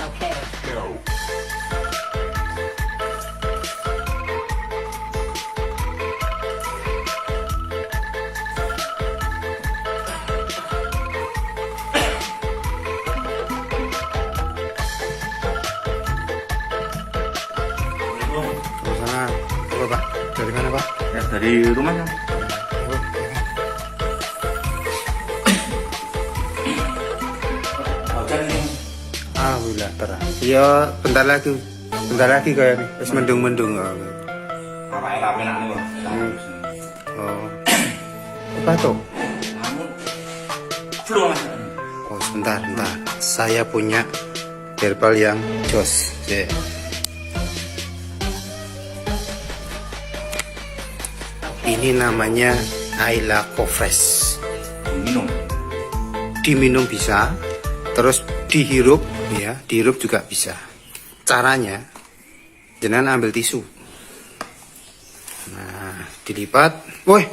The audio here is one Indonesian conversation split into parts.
Okay. Terus sana, apa Pak? Dari mana Pak? Ya, dari rumah kan. Hujan ini. Alhamdulillah terang. Iya, bentar lagi kayaknya. Terus mendung-mendung. Apa yang rapi nak nih? Oh, apa tuh? Kamu flu mas. Oh, sebentar. Saya punya herbal yang jos. Yeah. Ini namanya Ayla Cofresh. Minum. Diminum bisa, terus dihirup, ya, dihirup juga bisa. Caranya, jenengan ambil tisu. Nah, dilipat. Woi,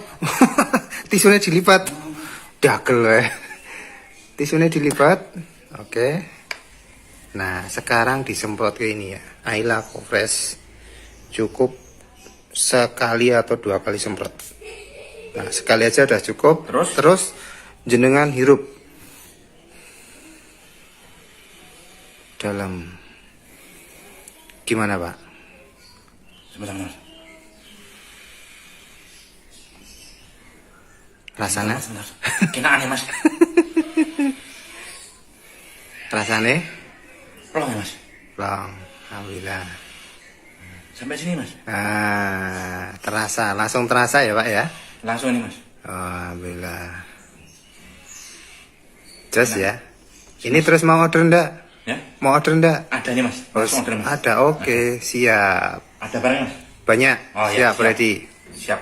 tisunya dilipat. Dagel ya. Tisunya dilipat. Oke. Nah, sekarang disemprot ke ini ya. Ayla Cofresh. Cukup sekali atau 2 kali semprot. Nah, sekali aja udah cukup. Terus jenengan hirup dalam. Gimana Pak? Sebentar mas. Rasanya? Sebentar. Kena aneh mas. Rasanya? Pelong ya mas. Long. Alhamdulillah. Sampai sini mas. Ah, terasa, langsung terasa ya Pak ya? Langsung ini mas. Oh, alhamdulillah. Just ya. Ini terus mau order ndak? Ya. Mau order ndak? Ada nih mas. Langsung order mas. Ada, oke, siap. Ada barang mas. Banyak, Oh, ya, siap, siap. ready. Siap.